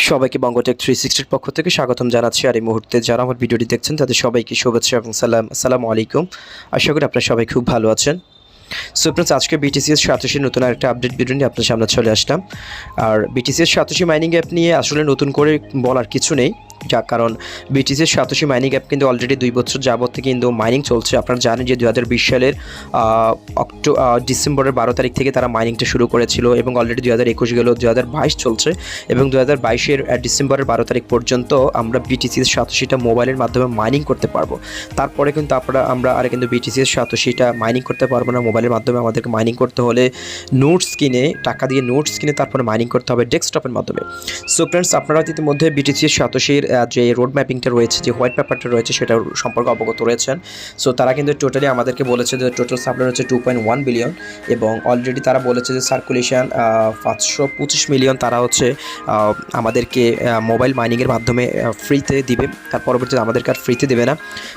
সবাইকে বঙ্গটেক 360 পক্ষ থেকে স্বাগতম জানাচ্ছি। আর এই মুহূর্তে যারা আমার ভিডিওটি দেখছেন তাদের সবাইকে শুভেচ্ছা এবং আসসালামু আলাইকুম। আশা করি আপনারা সবাই খুব ভালো আছেন। সো ফ্রেন্ডস, আজকে BTCs Satoshi নতুন আরেকটা আপডেট ভিডিও নিয়ে আপনার সামনে চলে আসলাম। আর BTCs Satoshi মাইনিং অ্যাপ নিয়ে আসলে নতুন করে বলার কিছু নেই, যার কারণ BTCs Satoshi মাইনিং অ্যাপ কিন্তু অলরেডি 2 বছর যাবত কিন্তু মাইনিং চলছে। আপনারা জানেন যে 2020 সালের ডিসেম্বরের 12 তারিখ থেকে তারা মাইনিংটা শুরু করেছিল এবং অলরেডি 2021 গেল, 2022 চলছে এবং 2022-এর ডিসেম্বরের 12 তারিখ পর্যন্ত আমরা BTCs Satoshiটা মোবাইলের মাধ্যমে মাইনিং করতে পারবো। তারপরে কিন্তু আমরা আর কিন্তু BTCs Satoshiটা মাইনিং করতে পারবো না। মোবাইলের মাধ্যমে আমাদেরকে মাইনিং করতে হলে নোটস কিনে, টাকা দিয়ে নোটস কিনে তারপরে মাইনিং করতে হবে ডেস্কটপের মাধ্যমে। সো ফ্রেন্ডস, আপনারা ইতিমধ্যে BTCs Satoshiর যে রোড ম্যাপিংটা রয়েছে, যে হোয়াইট পেপারটা রয়েছে, সেটার সম্পর্কে অবগত রয়েছেন। সো তারা কিন্তু টোটালি আমাদেরকে বলেছে যে টোটাল সাপ্লাই হচ্ছে 2.1 বিলিয়ন এবং অলরেডি তারা বলেছে যে সার্কুলেশন 525 মিলিয়ন তারা হচ্ছে আমাদেরকে মোবাইল মাইনিংয়ের মাধ্যমে ফ্রিতে দিবে। তার পরবর্তীতে আমাদেরকে আর ফ্রিতে দেবে না।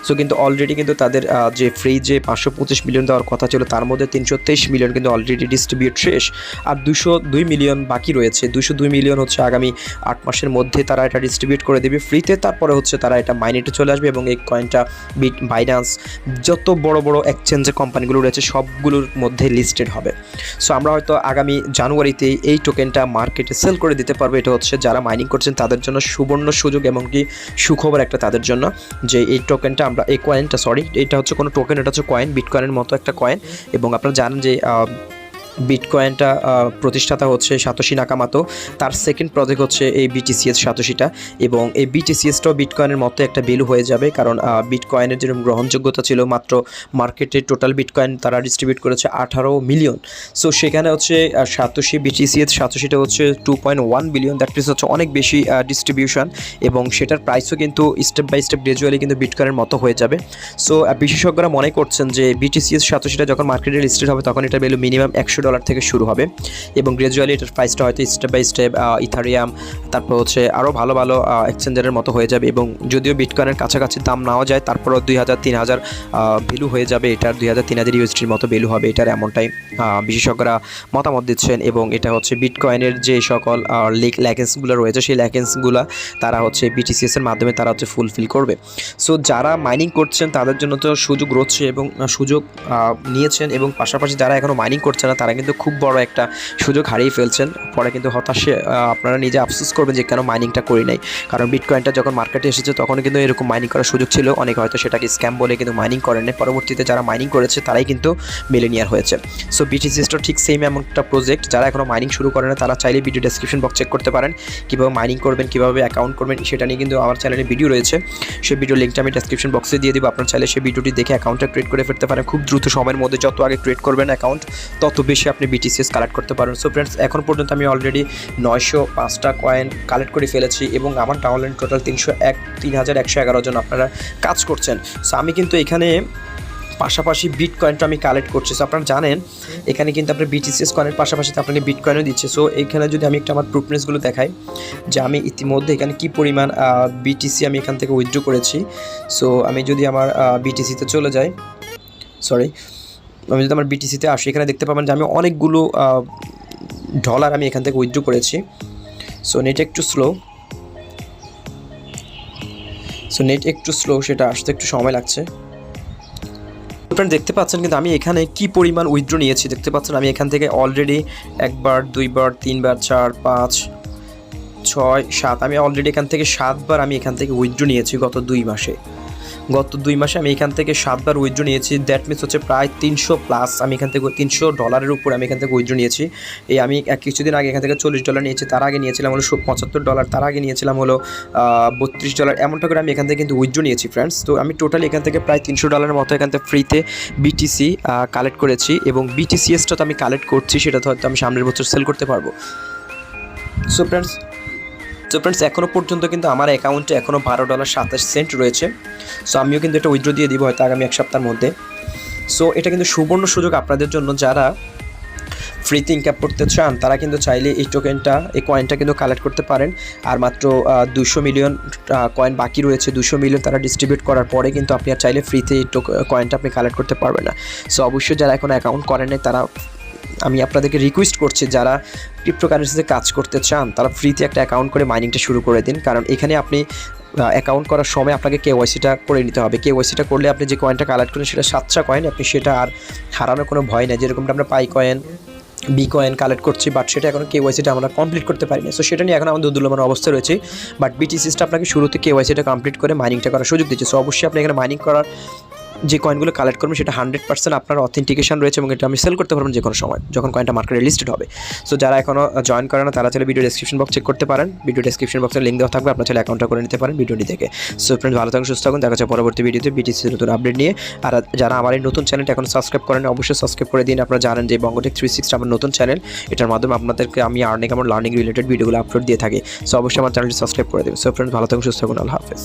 সো কিন্তু অলরেডি কিন্তু তাদের যে ফ্রি যে 525 মিলিয়ন দেওয়ার কথা ছিল, তার মধ্যে 323 মিলিয়ন কিন্তু অলরেডি ডিস্ট্রিবিউট শেষ। আর 202 মিলিয়ন বাকি রয়েছে। 202 মিলিয়ন হচ্ছে আগামী 8 মাসের মধ্যে তারা এটা ডিস্ট্রিবিউট করে দেবে ফ্রিতে। তারপরে হচ্ছে তারা এটা মাইনেটে চলে আসবে এবং এই কয়েনটা বাইন্যান্স যত বড় বড় এক্সচেঞ্জের কোম্পানিগুলো রয়েছে সবগুলোর মধ্যে লিস্টেড হবে। সো আমরা হয়তো আগামী জানুয়ারিতে এই টোকেনটা মার্কেটে সেল করে দিতে পারবো। এটা হচ্ছে যারা মাইনিং করছেন তাদের জন্য সুবর্ণ সুযোগ, এমনকি সুখবর একটা তাদের জন্য, যে এই টোকেনটা আমরা এই কয়েনটা এটা হচ্ছে কোনো টোকেন, এটা হচ্ছে কয়েন, বিটকয়েনের মতো একটা কয়েন। এবং আপনারা জানেন যে বিটকয়েনটা প্রতিষ্ঠাতা হচ্ছে সাতোশি নাকামোতো। তার সেকেন্ড প্রজেক্ট হচ্ছে এই BTCs Satoshiটা এবং এই BTCsটাও বিটকয়েনের মতো একটা ভ্যালু হয়ে যাবে, কারণ বিটকয়েনের যেরকম গ্রহণযোগ্যতা ছিল, মাত্র মার্কেটে টোটাল বিটকয়েন তারা ডিস্ট্রিবিউট করেছে 18 মিলিয়ন। সো সেখানে হচ্ছে BTCs Satoshiটা হচ্ছে 2.1 বিলিয়ন। দ্যাট মিনস হচ্ছে অনেক বেশি ডিস্ট্রিবিউশন এবং সেটার প্রাইসও কিন্তু স্টেপ বাই স্টেপ গ্রাজুয়ালি কিন্তু বিটকয়েনের মতো হয়ে যাবে। সো বিশেষজ্ঞরা মনে করছেন যে BTCs Satoshiটা যখন মার্কেটে লিস্টেড হবে তখন এটা ভ্যালু মিনিমাম $100 থেকে শুরু হবে এবং গ্রাজুয়ালি এটার প্রাইসটা হয়তো স্টেপ বাই স্টেপ ইথারিয়াম, তারপর হচ্ছে আরও ভালো ভালো এক্সচেঞ্জারের মতো হয়ে যাবে। এবং যদিও বিটকয়েনের কাছাকাছি দাম নাও যায়, তারপরও 2000-3000 ভ্যালু হয়ে যাবে। এটার 2000-3000 USDর মতো ভ্যালু হবে এটার, এমনটাই বিশেষজ্ঞরা মতামত দিচ্ছেন। এবং এটা হচ্ছে বিটকয়েনের যে সকল ল্যাকেন্সগুলো রয়েছে, সেই ল্যাকেন্সগুলো তারা হচ্ছে BTCs-এর মাধ্যমে তারা হচ্ছে ফুলফিল করবে। সো যারা মাইনিং করছেন তাদের জন্য তো সুযোগ রয়েছে এবং সুযোগ নিয়েছেন, এবং পাশাপাশি যারা এখনও মাইনিং করছে না তারা কিন্তু খুব বড় একটা সুযোগ হারিয়ে ফেলছেন। পরে কিন্তু হতাশে আপনারা নিজে আফসোস করবেন যে কেন মাইনিংটা করি নাই, কারণ বিটকয়েনটা যখন মার্কেটে এসেছে তখন কিন্তু এরকম মাইনিং করার সুযোগ ছিল। অনেকে হয়তো সেটাকে স্ক্যাম বলে কিন্তু মাইনিং করেন নাই। পরবর্তীতে যারা মাইনিং করেছে তারাই কিন্তু মিলেনিয়ার হয়েছে। সো BTCsটা ঠিক সেম এমন একটা প্রজেক্ট। যারা এখনও মাইনিং শুরু করেন না তারা চাইলে ভিডিও ডেসক্রিপশন বক্স চেক করতে পারেন, কীভাবে মাইনিং করবেন, কীভাবে অ্যাকাউন্ট করবেন, সেটা নিয়ে কিন্তু আমার চ্যানেলে ভিডিও রয়েছে। সেই ভিডিও লিঙ্কটা আমি ডেসক্রিপশন বক্সে দিয়ে দিব। আপনার চাইলে সেই ভিডিওটি দেখে অ্যাকাউন্টটা ক্রিয়েট করে ফেলতে পারেন খুব দ্রুত সময়ের মধ্যে। যত আগে ক্রিয়েট করবেন অ্যাকাউন্ট, তত বেশি আপনি BTCs কালেক্ট করতে পারেন। সো ফ্রেন্ডস, এখন পর্যন্ত আমি অলরেডি 905টা কয়েন কালেক্ট করে ফেলেছি এবং আমার ডাউনলাইন টোটাল 3111 জন আপনারা কাজ করছেন। সো আমি কিন্তু এখানে পাশাপাশি বিটকয়েনটা আমি কালেক্ট করছি। সো আপনারা জানেন এখানে কিন্তু আপনার BTCs কয়েনের পাশাপাশি আপনাকে বিটকয়েনও দিচ্ছে। সো এখানে যদি আমি একটা আমার প্রুফনেসগুলো দেখাই যে আমি ইতিমধ্যে এখানে কি পরিমাণ BTC আমি এখান থেকে উইথড্র করেছি। সো আমি যদি আমার BTCতে চলে যাই, আমি যদি আমার BTCতে আসি, এখানে দেখতে পাবেন যে আমি অনেকগুলো ডলার আমি এখান থেকে উইথড্র করেছি। সো নেট একটু স্লো, সেটা আসতে একটু সময় লাগছে। আপনারা দেখতে পাচ্ছেন কিন্তু আমি এখানে কি পরিমাণ উইথড্র নিয়েছি দেখতে পাচ্ছেন। আমি এখান থেকে অলরেডি 1 বার 2 বার 3 বার 4 5 6 7 আমি অলরেডি এখান থেকে 7 বার আমি এখান থেকে উইথড্র নিয়েছি গত 2 মাসে। আমি এখান থেকে 7 বার উইথড্র নিয়েছি। দ্যাট মিনস হচ্ছে প্রায় 300+ আমি এখান থেকে $300 উপর আমি এখান থেকে উইথড্র নিয়েছি। আমি কিছুদিন আগে এখান থেকে $40 নিয়েছি, তার আগে নিয়েছিলাম হলো $75, তার আগে নিয়েছিলাম হলো $32, এমনটা করে আমি এখান থেকে কিন্তু উইথড্র নিয়েছি ফ্রেন্ডস। তো আমি টোটালি এখান থেকে প্রায় $300 মতো এখান থেকে ফ্রিতে BTC কালেক্ট করেছি এবং BTCsটা তো আমি কালেক্ট করছি, সেটা তো হয়তো আমি সামনের বছর সেল করতে পারবো। সো ফ্রেন্ডস, এখনও পর্যন্ত কিন্তু আমার অ্যাকাউন্টে এখনও $12.27 রয়েছে। সো আমিও কিন্তু এটা উইথড্র দিয়ে দিব হয়তো আগামী 1 সপ্তাহের মধ্যে। সো এটা কিন্তু সুবর্ণ সুযোগ আপনাদের জন্য, যারা ফ্রিতে ইনকাম করতে চান তারা কিন্তু চাইলে এই কয়েনটা কিন্তু কালেক্ট করতে পারেন। আর মাত্র 200 মিলিয়ন কয়েন বাকি রয়েছে। 200 মিলিয়ন তারা ডিস্ট্রিবিউট করার পরে কিন্তু আপনি আর চাইলে ফ্রিতে এই কয়েনটা আপনি কালেক্ট করতে পারবেন না। সো অবশ্যই যারা এখন অ্যাকাউন্ট করেন নাই তারা আমি আপনাদেরকে রিকোয়েস্ট করছি, যারা ক্রিপ্টোকারেন্সিতে কাজ করতে চান তারা ফ্রিতে একটা অ্যাকাউন্ট করে মাইনিংটা শুরু করে দিন। কারণ এখানে আপনি অ্যাকাউন্ট করার সময় আপনাকে কেওয়াইসিটা করে নিতে হবে। কেওয়াইসিটা করলে আপনি যে কয়েনটা কালেক্ট করেন সেটা সাতটা কয়েন, আপনি সেটা আর হারানোর কোনো ভয় নেই। যেরকমটা আমরা পাই কয়েন, বি কয়েন কালেক্ট করছি, বাট সেটা এখনও কেওয়াইসিটা আমরা কমপ্লিট করতে পারিনি। সো সেটা নিয়ে এখন আমাদের দুর্লভমান অবস্থা রয়েছে। বাট বিটিসিসটা আপনাকে শুরুতে কেওয়াইসিটা কমপ্লিট করে মাইনিংটা করার সুযোগ দিচ্ছে। সো অবশ্যই আপনি এখানে মাইনিং করার যে কয়েনগুলো কালেক্ট করবেন সেটা 100% আপনার অথেন্টিকেশন রয়েছে এবং এটা আপনি সেল করতে পারবেন যে কোনো সময় যখন কয়েনটা মার্কেটে লিস্টেড হবে। সো যারা এখনও জয়েন করে না তারা চাইলে ভিডিও ডেসক্রিপশন বক্স চেক করতে পারেন। ভিডিও ডেসক্রিপশন বক্সে লিঙ্ক দেওয়া থাকবে, আপনার চাইলে অ্যাকাউন্টটা করে নিতে পারেন ভিডিওটি থেকে। সো ফ্রেন্ডস, ভালো থাকুন, সুস্থ থাকুন, দেখা যাচ্ছে পরবর্তী ভিডিওতে বিটিসির নতুন আপডেট নিয়ে। আর যারা আমার এই নতুন চ্যানেলটা এখন সাবস্ক্রাইব করেন অবশ্যই সাবস্ক্রাইব করে দিন। আপনারা জানেন যে বঙ্গটেক 360 আমার নতুন চ্যানেল, এটার মাধ্যমে আপনাদেরকে আমি আর্নিং এবং লার্নিং রিলেটেড ভিডিওগুলো আপলোড দিয়ে থাকি। সো অবশ্যই আমার চ্যানেলটি সাবস্ক্রাইব করে দেবেন। সো ফ্রেন্ডস, ভালো থাকুন, সুস্থ থাকুন, আল্লাহ হাফেজ।